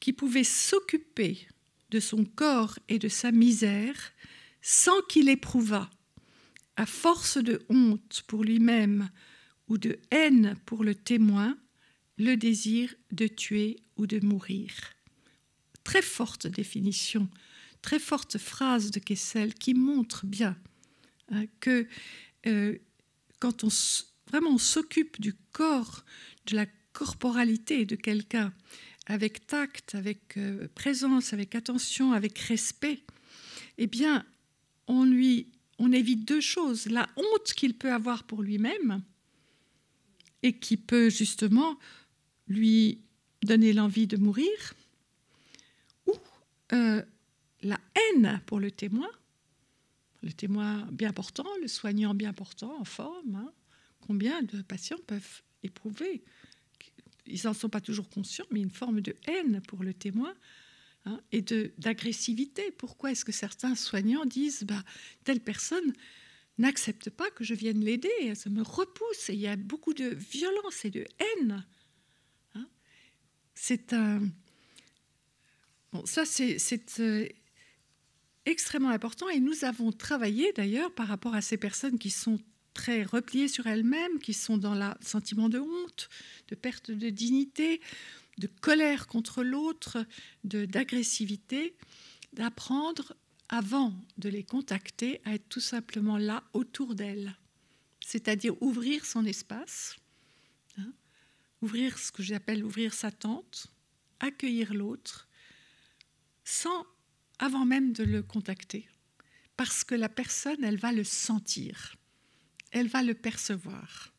qui pouvait s'occuper de son corps et de sa misère sans qu'il éprouvât, à force de honte pour lui-même ou de haine pour le témoin, le désir de tuer ou de mourir. » Très forte définition, très forte phrase de Kessel qui montre bien que quand on s'occupe du corps, de la corporalité de quelqu'un, avec tact, avec présence, avec attention, avec respect, eh bien, on évite deux choses. La honte qu'il peut avoir pour lui-même et qui peut justement lui donner l'envie de mourir, ou la haine pour le témoin bien portant, le soignant bien portant, en forme. Combien de patients peuvent éprouver, ils n'en sont pas toujours conscients, mais une forme de haine pour le témoin et d'agressivité. Pourquoi est-ce que certains soignants disent telle personne n'accepte pas que je vienne l'aider, ça me repousse, et il y a beaucoup de violence et de haine. Hein, c'est un... Bon, ça, c'est extrêmement important, et nous avons travaillé d'ailleurs par rapport à ces personnes qui sont très repliées sur elles-mêmes, qui sont dans le sentiment de honte, de perte de dignité, de colère contre l'autre, d'agressivité, d'apprendre, avant de les contacter, à être tout simplement là, autour d'elles. C'est-à-dire ouvrir son espace, hein, ouvrir ce que j'appelle ouvrir sa tente, accueillir l'autre, avant même de le contacter. Parce que la personne, elle va le sentir, elle va le percevoir.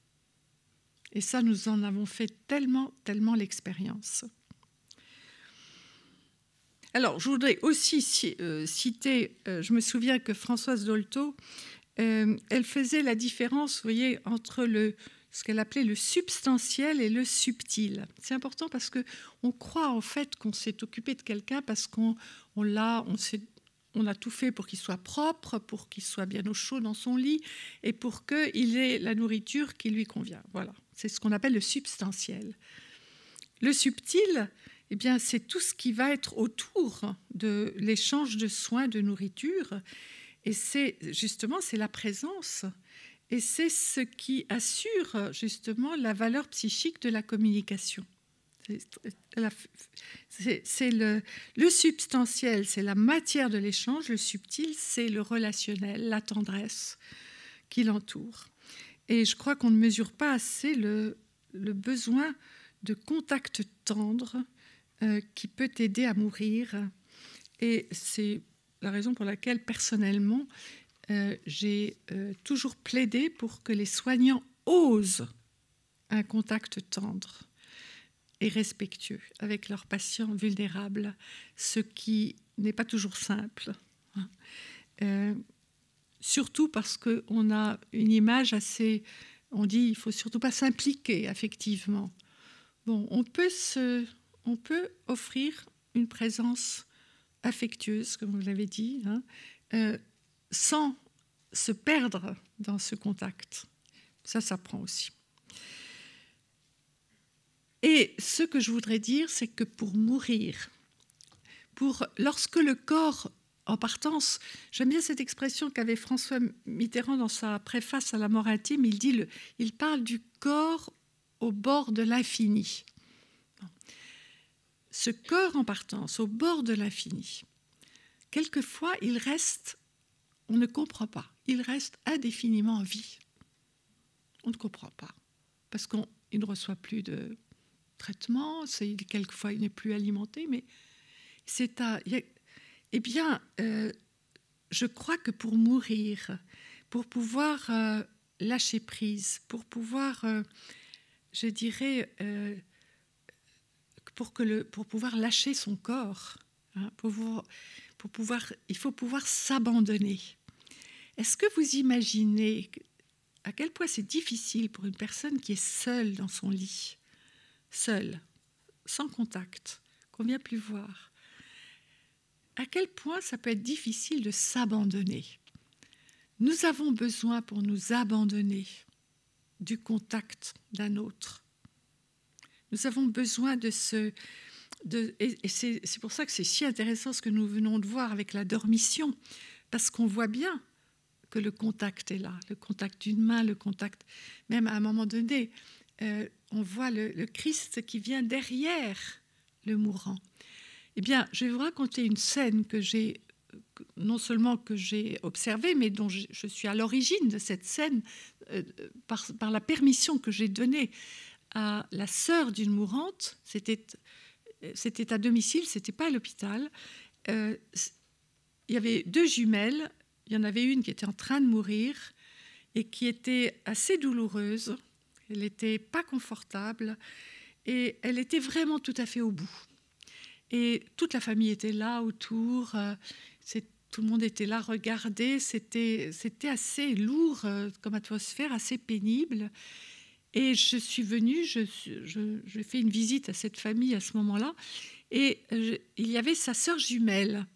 Et ça, nous en avons fait tellement, tellement l'expérience. Alors, je voudrais aussi citer, je me souviens que Françoise Dolto, elle faisait la différence, vous voyez, entre ce qu'elle appelait le substantiel et le subtil. C'est important parce qu'on croit en fait qu'on s'est occupé de quelqu'un parce qu'on a tout fait pour qu'il soit propre, pour qu'il soit bien au chaud dans son lit et pour qu'il ait la nourriture qui lui convient. Voilà, c'est ce qu'on appelle le substantiel. Le subtil, eh bien, c'est tout ce qui va être autour de l'échange de soins, de nourriture. Et c'est la présence. Et c'est ce qui assure justement la valeur psychique de la communication. C'est le substantiel, c'est la matière de l'échange. Le subtil, c'est le relationnel, la tendresse qui l'entoure. Et je crois qu'on ne mesure pas assez le besoin de contact tendre qui peut aider à mourir. Et c'est la raison pour laquelle, personnellement, j'ai toujours plaidé pour que les soignants osent un contact tendre et respectueux avec leurs patients vulnérables, ce qui n'est pas toujours simple. Surtout parce qu'on a une image assez... On dit qu'il ne faut surtout pas s'impliquer affectivement. Bon, on peut offrir une présence affectueuse, comme vous l'avez dit, sans se perdre dans ce contact. Ça s'apprend aussi. Et ce que je voudrais dire, c'est que pour mourir, lorsque le corps en partance, j'aime bien cette expression qu'avait François Mitterrand dans sa préface à la mort intime, il parle du corps au bord de l'infini. Ce corps en partance, au bord de l'infini, quelquefois, on ne comprend pas, il reste indéfiniment en vie. On ne comprend pas, parce qu'il ne reçoit plus de traitement, quelquefois il n'est plus alimenté, mais je crois que pour mourir, pour pouvoir lâcher prise, pour pouvoir, pour pouvoir lâcher son corps, hein, il faut pouvoir s'abandonner. Est-ce que vous imaginez à quel point c'est difficile pour une personne qui est seule dans son lit, seule, sans contact, qu'on ne vient plus voir, à quel point ça peut être difficile de s'abandonner. Nous avons besoin, pour nous abandonner, du contact d'un autre. Nous avons besoin et c'est pour ça que c'est si intéressant ce que nous venons de voir avec la dormition, parce qu'on voit bien que le contact est là, le contact d'une main, le contact, même à un moment donné, on voit le Christ qui vient derrière le mourant. Eh bien, je vais vous raconter une scène non seulement que j'ai observée, mais dont je suis à l'origine de cette scène par la permission que j'ai donnée à la sœur d'une mourante. C'était à domicile, c'était pas à l'hôpital. Il y avait deux jumelles. Il y en avait une qui était en train de mourir et qui était assez douloureuse. Elle n'était pas confortable et elle était vraiment tout à fait au bout. Et toute la famille était là autour. Tout le monde était là, regardait. C'était assez lourd comme atmosphère, assez pénible. Et je suis venue, j'ai fait une visite à cette famille à ce moment-là, et il y avait sa sœur jumelle.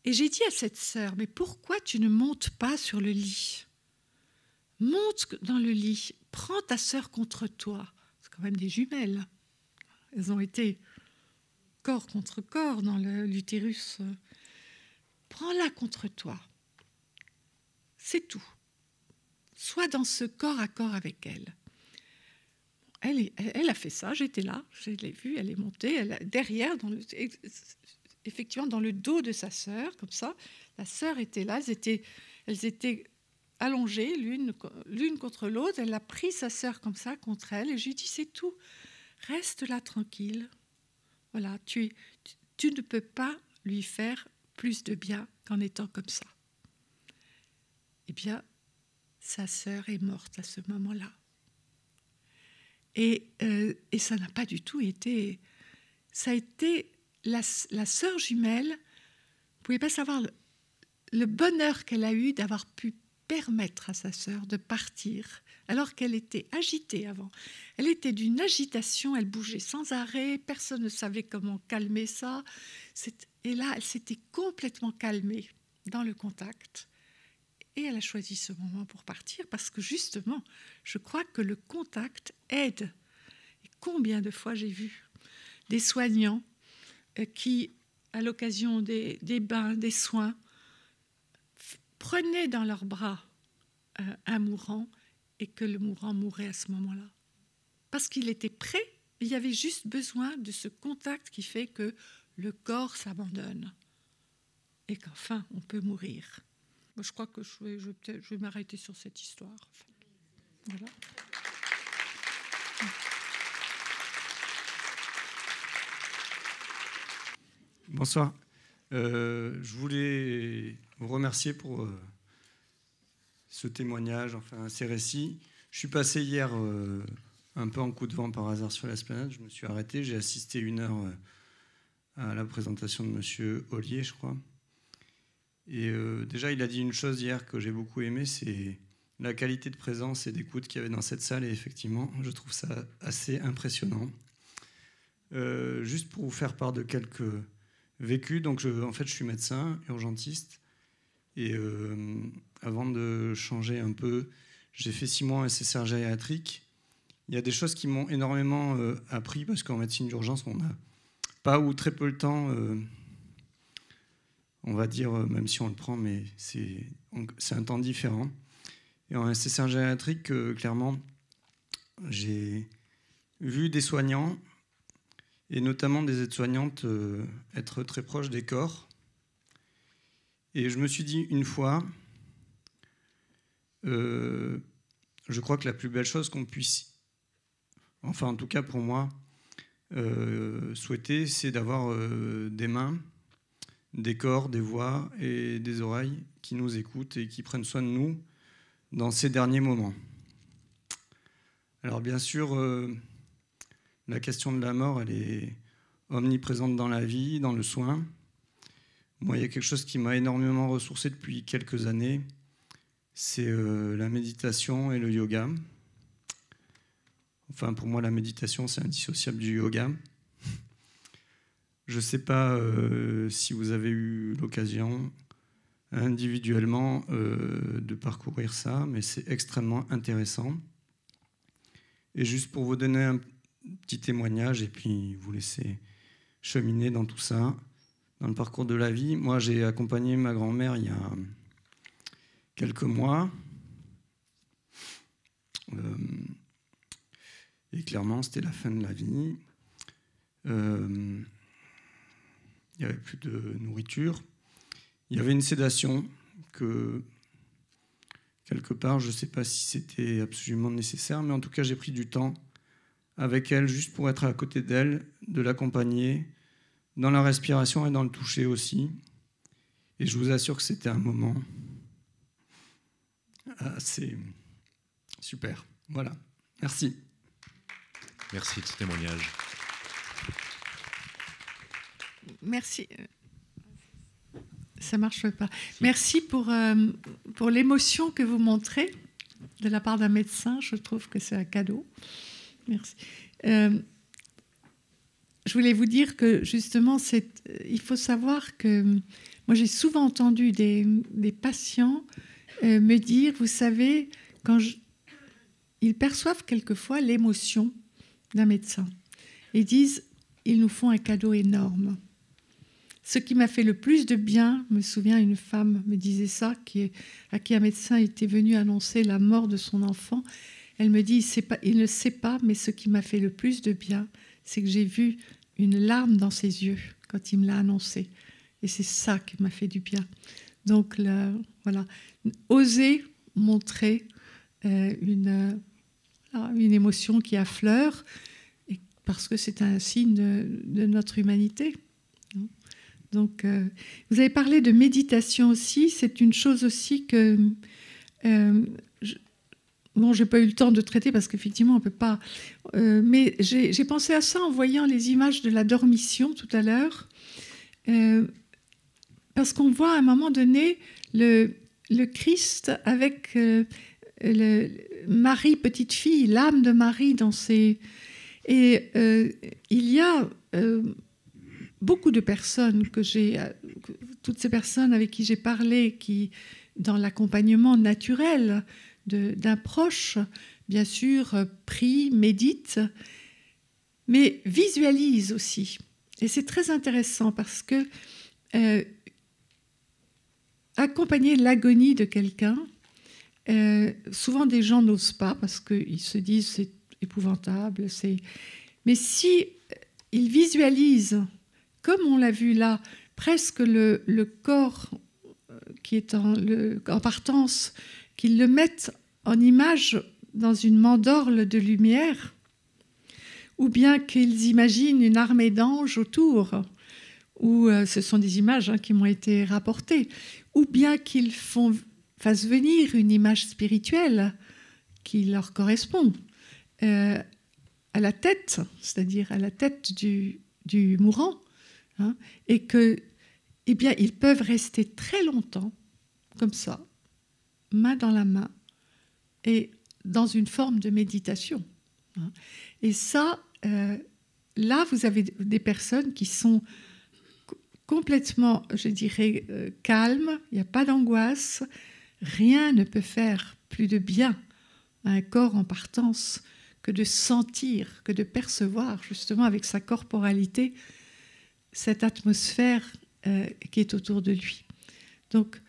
Et j'ai dit à cette sœur, mais pourquoi tu ne montes pas sur le lit ? monte dans le lit, prends ta sœur contre toi. C'est quand même des jumelles. Elles ont été corps contre corps dans l'utérus. Prends-la contre toi. C'est tout. Sois dans ce corps à corps avec elle. Elle a fait ça, j'étais là, je l'ai vue, elle est montée, derrière, effectivement dans le dos de sa sœur, comme ça. La sœur était là, elles étaient allongées l'une contre l'autre. Elle a pris sa sœur comme ça contre elle et je lui ai dit, c'est tout, reste là tranquille. Voilà, tu ne peux pas lui faire plus de bien qu'en étant comme ça. Eh bien, sa sœur est morte à ce moment-là. Et ça n'a pas du tout été... Ça a été la sœur jumelle, vous ne pouvez pas savoir le bonheur qu'elle a eu d'avoir pu permettre à sa sœur de partir, alors qu'elle était agitée avant. Elle était d'une agitation, elle bougeait sans arrêt, personne ne savait comment calmer ça. Et là, elle s'était complètement calmée dans le contact. Et elle a choisi ce moment pour partir parce que justement, je crois que le contact aide. Et combien de fois j'ai vu des soignants qui, à l'occasion des bains, des soins, prenaient dans leurs bras un mourant et que le mourant mourait à ce moment-là. Parce qu'il était prêt, il y avait juste besoin de ce contact qui fait que le corps s'abandonne et qu'enfin on peut mourir. Je crois que je vais m'arrêter sur cette histoire. Voilà. Bonsoir. Je voulais vous remercier pour ce témoignage, enfin ces récits. Je suis passé hier un peu en coup de vent par hasard sur l'esplanade. Je me suis arrêté. J'ai assisté 1 heure à la présentation de Monsieur Ollier, je crois. Et déjà, il a dit une chose hier que j'ai beaucoup aimé, c'est la qualité de présence et d'écoute qu'il y avait dans cette salle. Et effectivement, je trouve ça assez impressionnant. Juste pour vous faire part de quelques vécus, donc en fait, je suis médecin, urgentiste. Et avant de changer un peu, j'ai fait 6 mois en SSR gériatrique. Il y a des choses qui m'ont énormément appris, parce qu'en médecine d'urgence, on n'a pas ou très peu le temps... on va dire, même si on le prend, mais c'est un temps différent. Et en SSR gériatrique, clairement, j'ai vu des soignants, et notamment des aides-soignantes, être très proches des corps. Et je me suis dit une fois, je crois que la plus belle chose qu'on puisse, enfin en tout cas pour moi, souhaiter, c'est d'avoir des mains, des corps, des voix et des oreilles qui nous écoutent et qui prennent soin de nous dans ces derniers moments. Alors bien sûr, la question de la mort, elle est omniprésente dans la vie, dans le soin. Moi, il y a quelque chose qui m'a énormément ressourcé depuis quelques années, c'est la méditation et le yoga. Enfin, pour moi, la méditation, c'est indissociable du yoga. Je ne sais pas si vous avez eu l'occasion individuellement de parcourir ça, mais c'est extrêmement intéressant. Et juste pour vous donner un petit témoignage et puis vous laisser cheminer dans tout ça, dans le parcours de la vie, moi j'ai accompagné ma grand-mère il y a quelques mois. Et clairement, c'était la fin de la vie. Il n'y avait plus de nourriture. Il y avait une sédation que, quelque part, je ne sais pas si c'était absolument nécessaire, mais en tout cas, j'ai pris du temps avec elle, juste pour être à côté d'elle, de l'accompagner, dans la respiration et dans le toucher aussi. Et je vous assure que c'était un moment assez super. Voilà. Merci. Merci de ce témoignage. Merci. Ça ne marche pas. Merci pour l'émotion que vous montrez de la part d'un médecin. Je trouve que c'est un cadeau. Merci. Je voulais vous dire que justement, il faut savoir que moi, j'ai souvent entendu des patients me dire, vous savez, ils perçoivent quelquefois l'émotion d'un médecin et disent « ils nous font un cadeau énorme ». Ce qui m'a fait le plus de bien, je me souviens, une femme me disait ça, à qui un médecin était venu annoncer la mort de son enfant. Elle me dit « il ne sait pas, mais ce qui m'a fait le plus de bien, c'est que j'ai vu une larme dans ses yeux quand il me l'a annoncé. Et c'est ça qui m'a fait du bien. » Donc, voilà, oser montrer une émotion qui affleure, parce que c'est un signe de notre humanité. Donc, vous avez parlé de méditation aussi. C'est une chose aussi que... je n'ai pas eu le temps de traiter parce qu'effectivement, on ne peut pas... mais j'ai pensé à ça en voyant les images de la dormition tout à l'heure. Parce qu'on voit à un moment donné le Christ avec Marie, petite fille, l'âme de Marie dans ses... Et il y a beaucoup de personnes toutes ces personnes avec qui j'ai parlé, qui, dans l'accompagnement naturel d'un proche, bien sûr, prient, méditent, mais visualisent aussi. Et c'est très intéressant parce que accompagner l'agonie de quelqu'un, souvent des gens n'osent pas parce qu'ils se disent c'est épouvantable. Mais si ils visualisent, comme on l'a vu là, presque le corps qui est en partance, qu'ils le mettent en image dans une mandorle de lumière, ou bien qu'ils imaginent une armée d'anges autour, ou ce sont des images qui m'ont été rapportées, ou bien qu'ils fassent venir une image spirituelle qui leur correspond à la tête, c'est-à-dire à la tête du mourant, et que, eh bien, ils peuvent rester très longtemps comme ça, main dans la main, et dans une forme de méditation. Et ça, là, vous avez des personnes qui sont complètement, je dirais, calmes, il n'y a pas d'angoisse, rien ne peut faire plus de bien à un corps en partance que de sentir, que de percevoir, justement, avec sa corporalité, cette atmosphère qui est autour de lui. Donc,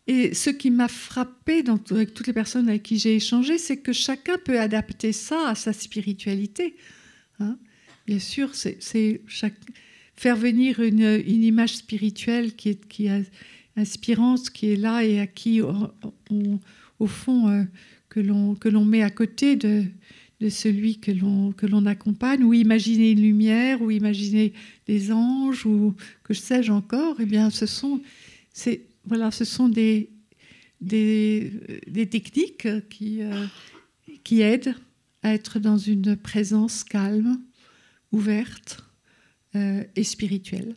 et ce qui m'a frappé avec toutes les personnes avec qui j'ai échangé, c'est que chacun peut adapter ça à sa spiritualité. Bien sûr, faire venir une image spirituelle qui est inspirante, qui est là et à qui, au fond, que l'on met à côté de celui que l'on accompagne, ou imaginer une lumière, ou imaginer des anges, ou que sais-je encore. Eh bien, ce sont des techniques qui aident à être dans une présence calme, ouverte et spirituelle.